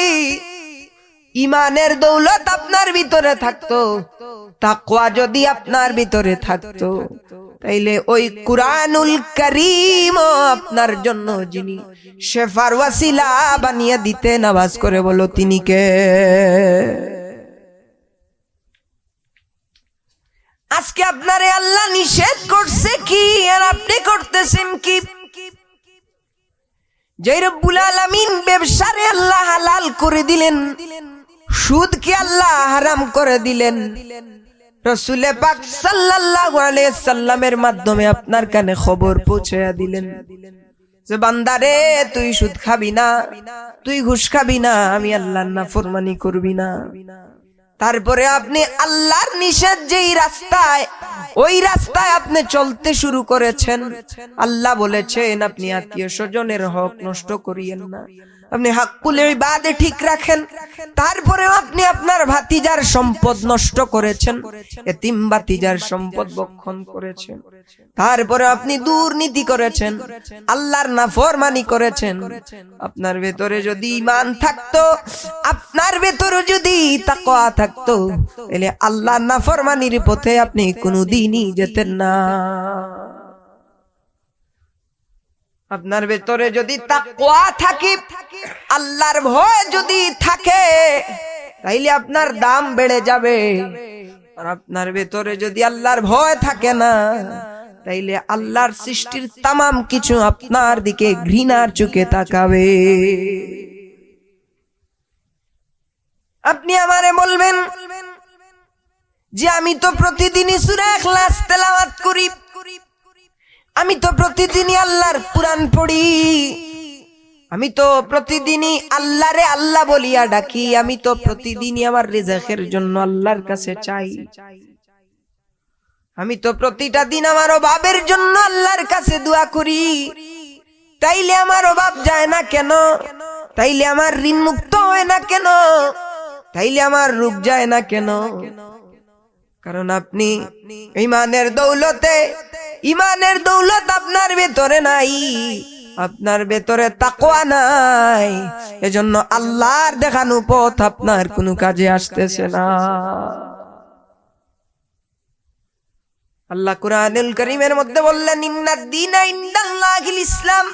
ঈমানের দৌলত আপনার ভিতরে থাকতো, তাকওয়া যদি আপনার ভিতরে থাকতো, তাইলে ওই কুরআনুল কারীম আপনার জন্য যিনি শেফার ওয়াসিলা বানিয়ে দিতেন, আওয়াজ করে বলো তিনি কে? আজকে আপনারে আল্লাহ নিষেধ করছে কি, আর আপনি করতেছেন কি? যে রব্বুল আলামিন ব্যবসারে আল্লাহ হালাল করে দিলেন, সুদকে আল্লাহ হারাম করে দিলেন, রাসূল পাক সাল্লাল্লাহু আলাইহি সাল্লামের মাধ্যমে আপনার কানে খবর পৌঁছায়া দিলেন যে বান্দারে তুই সুদ খাবি না, তুই ঘুষ খাবি না, আমি আল্লাহর নাফরমানি করবি না। তারপরে আপনি আল্লাহর নিষেধ যেই রাস্তায়, ওই রাস্তায় আপনি চলতে শুরু করেছেন। আল্লাহ বলেছেন আপনি আত্মীয় স্বজনের হক নষ্ট করিয়েন না, আপনি হাক্কুল ইবাদে ঠিক রাখেন। তারপরেও আপনি আপনার ভাতিজার সম্পদ নষ্ট করেছেন, এতিম ভাতিজার সম্পদ ভক্ষণ করেছেন। তারপরে আপনি দুর্নীতি করেছেন, আল্লাহর নাফরমানি করেছেন। আপনার ভেতরে যদি ঈমান থাকতো, আপনার ভেতরে যদি তাকওয়া থাকতো, তাহলে আল্লাহর নাফরমানির পথে আপনি কোনোদিনই যেতেন না। আপনার ভেতরে যদি তাকওয়া থাকে, আল্লাহর ভয় যদি থাকে, তাইলে আপনার দাম বেড়ে যাবে। আর আপনার ভেতরে যদি আল্লাহর ভয় থাকে না, তাইলে আল্লাহর সৃষ্টির তামাম কিছু আপনার দিকে ঘৃণার চোখে তাকাবে। আপনি আমারে বলবেন যে আমি তো প্রতিদিনই সূরা ইখলাস তেলাওয়াত করি, আমি তো প্রতিদিনই আল্লাহর কুরআন পড়ি, আমি তো প্রতিদিনই আল্লাহরে আল্লাহ বলিয়া ডাকি, আমি তো প্রতিদিনই আমার রিজকের জন্য আল্লাহর কাছে চাই, আমি তো প্রতিটা দিন আমার অভাবের জন্য আল্লাহর কাছে দোয়া করি। তাইলে আমার অভাব যায় না কেন? তাইলে আমার ঋণ মুক্ত হয় না কেন? তাইলে আমার রোগ যায় না কেন? কারণ আপনি ঈমানের দৌলতে, ঈমানের দৌলত আপনার ভেতরে নাই, আপনার ভেতরে তাকওয়া নাই। এজন্য আল্লাহর দেখানো পথ আপনার কোনো কাজে আসতেছে না। আল্লাহ কুরআনুল কারীমের মধ্যে বললেন ইন্নাদ দীনা ইনদাল্লাহিল ইসলাম,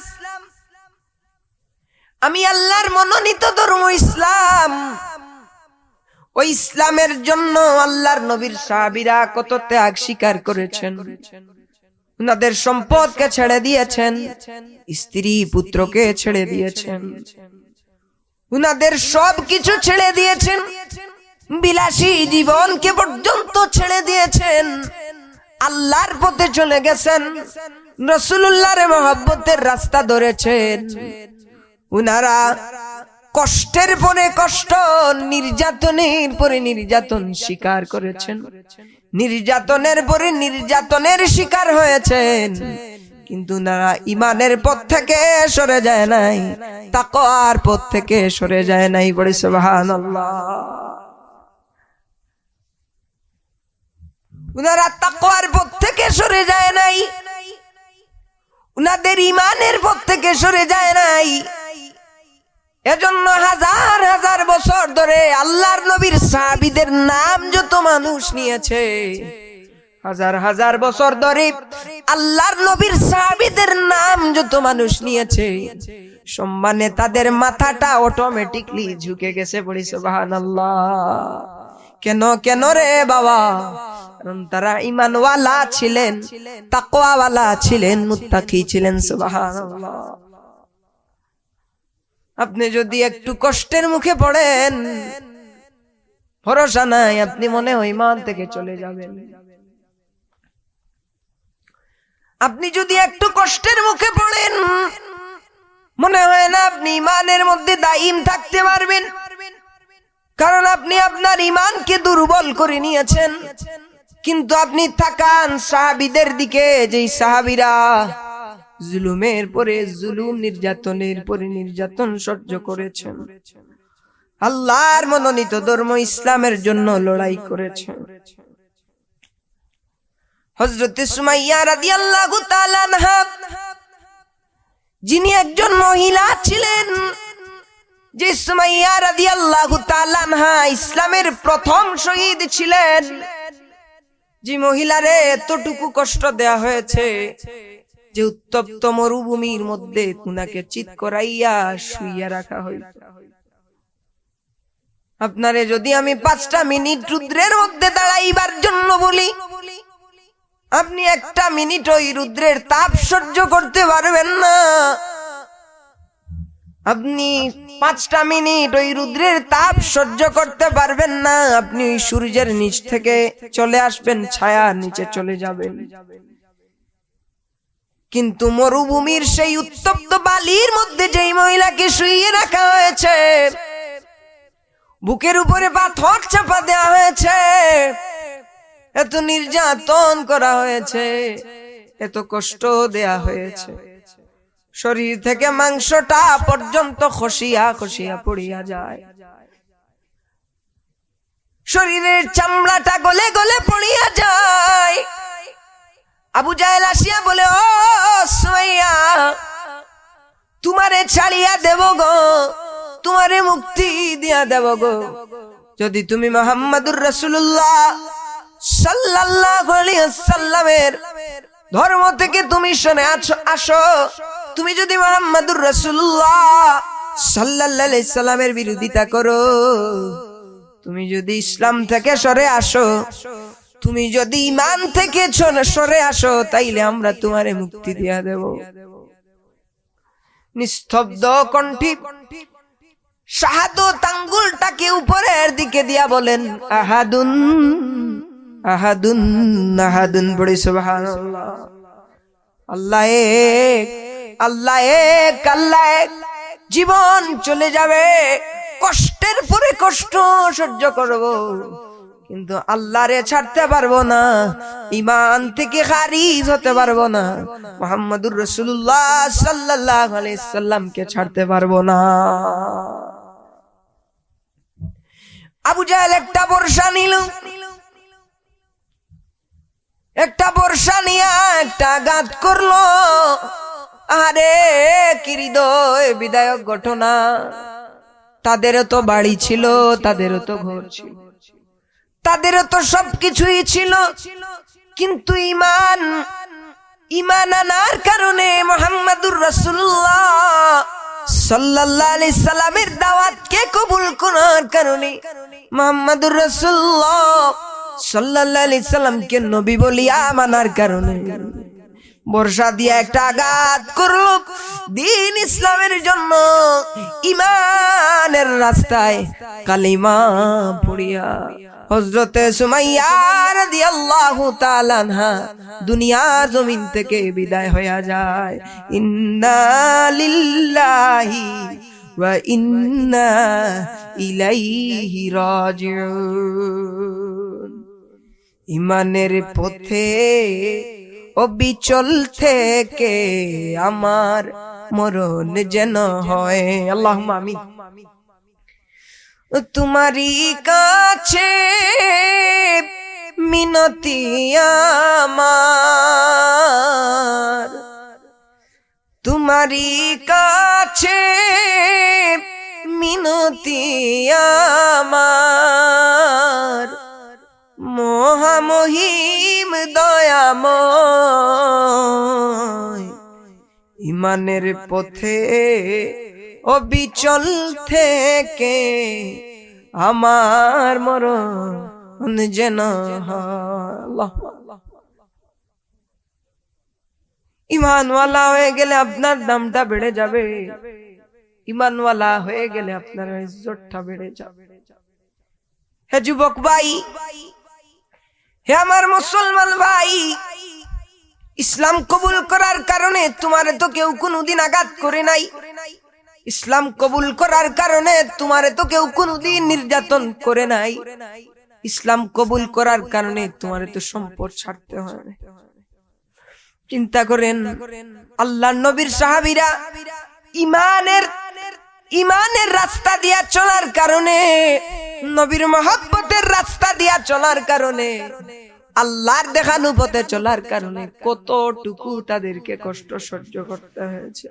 আমি আল্লাহর মনোনীত ধর্ম ইসলাম। ওই ইসলামের জন্য আল্লাহর নবীর সাহাবীরা কত ত্যাগ স্বীকার করেছেন, উনাদের সম্পদকে ছেড়ে দিয়েছেন, স্ত্রী পুত্রকে ছেড়ে দিয়েছেন, উনাদের সবকিছু ছেড়ে দিয়েছেন, বিলাসী জীবনকে পর্যন্ত ছেড়ে দিয়েছেন, আল্লাহর পথে চলে গেছেন, রাসূলুল্লাহর মহব্বতের রাস্তা ধরেছেন। উনারা কষ্টের পরে কষ্ট, নির্যাতনের পরে নির্যাতন স্বীকার করেছেন, নির্যাতনের পরে নির্যাতনের শিকার হয়েছেন, কিন্তু উনারা ঈমানের পথ থেকে সরে যায় নাই, তাকওয়ার পথ থেকে সরে যায় নাই। বলে সুবহানাল্লাহ। উনারা তাকওয়ার পথ থেকে সরে যায় নাই, উনাদের ঈমানের পথ থেকে সরে যায় নাই। এজন্য হাজার হাজার বছর ধরে আল্লাহর নবীর সাহাবীদের নাম যত মানুষ নিয়েছে, হাজার হাজার বছর ধরে আল্লাহর নবীর সাহাবীদের নাম যত মানুষ নিয়েছে, সম্মানে তাদের মাথাটা অটোমেটিকলি ঝুঁকে গেছে। বলি সুবহানাল্লাহ। কেন কেন রে বাবা? কারণ তারা ঈমানওয়ালা ছিলেন, তাকওয়াওয়ালা ছিলেন, মুত্তাকি ছিলেন। সুবহানাল্লাহ। আপনি যদি একটু কষ্টের মুখে পড়েন, ভরসা নাই আপনি মনে হয় ঈমান থেকে চলে যাবেন। আপনি যদি একটু কষ্টের মুখে পড়েন, মনে হয় না আপনি ঈমানের মধ্যে দায়ীম থাকতে পারবেন, কারণ আপনি আপনার ঈমানকে দুর্বল করে নিয়েছেন। কিন্তু আপনি তাকান সাহাবীদের দিকে, যেই সাহাবীরা জুলুমের পরে জুলুম, নির্যাতনের পরে নির্যাতন সহ্য করেছেন, আল্লাহর মনোনীত ধর্ম ইসলামের জন্য লড়াই করেছেন। হযরত সুমাইয়া রাদিয়াল্লাহু তাআলা আনহা, যিনি একজন মহিলা ছিলেন, যে সুমাইয়া রাদিয়াল্লাহু তাআলা আনহা ইসলামের প্রথম শহীদ ছিলেন, যে মহিলারে এতটুকু কষ্ট দেয়া হয়েছে যে উত্তপ্ত মরুভূমির মধ্যে উনাকে চিৎ করাইয়া শুইয়া রাখা হয়েছে। আপনারে যদি আমি 5টা মিনিট রুদ্রের মধ্যে দাঁড়াইবার জন্য বলি, আপনি 1টা মিনিট ওই রুদ্রের তাপ সহ্য করতে পারবেন না। আপনি 5টা মিনিট ওই রুদ্রের তাপ সহ্য করতে পারবেন না। আপনি ওই সূর্যের নিচ থেকে চলে আসবেন, ছায়ার নিচে চলে যাবেন। কিন্তু মরুভূমির সেই উত্তপ্ত বালির মধ্যে যেই মহিলাকে শুইয়ে রাখা হয়েছে, বুকের উপরে পাথর চাপা দেওয়া হয়েছে, এত নির্যাতন করা হয়েছে, এত কষ্ট দেয়া হয়েছে, শরীর থেকে মাংসটা পর্যন্ত খসিয়া খসিয়া পড়িয়া যায়, শরীরের চামড়াটা গলে গলে পড়িয়া যায়। আবু জাহেল আসিয়া বলে, ও সুমাইয়া, তোমারে ছাড়িয়া দেব গো, তোমারে মুক্তি দিয়া দেব গো, যদি তুমি মুহাম্মাদুর রাসূলুল্লাহ সাল্লাল্লাহু আলাইহি ওয়াসাল্লামের ধর্ম থেকে তুমি সরে আসো, তুমি যদি মুহাম্মাদুর রাসূলুল্লাহ সাল্লাল্লাহু আলাইহি সাল্লামের বিরোধিতা করো, তুমি যদি ইসলাম থেকে সরে আসো, তুমি যদি ঈমান থেকে সরে আসো, তাইলে আমরা তোমারে মুক্তি দিয়া দেব। নিস্তব্ধ কণ্ঠে শাহাদাত আঙ্গুলটাকে উপরের দিকে দিয়া বলেন, আহাদুন আহাদুন আহাদুন, পড়ে সুবহানাল্লাহ। আল্লাহ এক, আল্লাহ এক, আল্লাহ এক। জীবন চলে যাবে, কষ্টের পরে কষ্ট সহ্য করব, কিন্তু আল্লাহরে ছাড়তে পারবো না, ঈমান থেকে খারিজ হতে পারবো না, মুহাম্মাদুর রাসূলুল্লাহ সাল্লাল্লাহু আলাইহি সাল্লামকে ছাড়তে পারবো না। আবু জাহেল একটা বর্ষা নিল, একটা বর্ষা নিয়ে একটা আঘাত করলো। আরে কি হৃদয় বিদায়ক ঘটনা। তাদেরও তো বাড়ি ছিল, তাদেরও তো ঘর ছিল, তাদেরও তো সবকিছুই ছিল, কিন্তু ঈমান আনার কারণে মুহাম্মাদুর রাসূলুল্লাহ সাল্লাল্লাহু আলাইহি সাল্লামের দাওয়াতকে কবুল করার কারণে, মুহাম্মাদুর রাসূলুল্লাহ সাল্লাল্লাহু আলাইহি সাল্লামকে নবী বলিয়া মানার কারণে বর্ষা দিয়ে একটা আঘাত করলো দ্বীন ইসলামের জন্য, ঈমানের রাস্তায় কালিমা পড়িয়া হযরতে সুমাইয়া রাদিয়াল্লাহু তাআলা আনহা দুনিয়ার জমিন থেকে বিদায় হয়ে যায়। ইন্না লিল্লাহি ওয়া ইন্না ইলাইহি রাজিউন। ঈমানের পথে অবিচল থেকে আমার মরণ যেন হয়। আল্লাহুম্মা আমিন। তোমারি কাছে মিনতি আমার, তোমারি কাছে মিনতি আমার, মহামহিম দয়াময়, ঈমানের পথে অবিচল থেকে আমার মরণ যেন হয়। ঈমানওয়ালা হয়ে গেলে আপনার দামটা বেড়ে যাবে, ঈমানওয়ালা হয়ে গেলে আপনার ইজ্জতটা বেড়ে যাবে। হে যুবক ভাই, হে আমার মুসলমান ভাই, ইসলাম কবুল করার কারণে তোমারে তো কেউ কোনদিন আঘাত করে নাই, ইসলাম কবুল করার কারণে তোমারে তো কেউ কোনদিন নির্যাতন করে নাই, ইসলাম কবুল করার কারণে তোমারে তো সম্পদ ছাড়তে হয় না। চিন্তা করেন, আল্লাহর নবীর সাহাবীরা ঈমানের রাস্তা দিয়া চলার কারণে, নবীর মহব্বতের রাস্তা দিয়া চলার কারণে, আল্লাহর দেখানো পথে চলার কারণে কতটুকু তাদেরকে কষ্ট সহ্য করতে হয়েছে।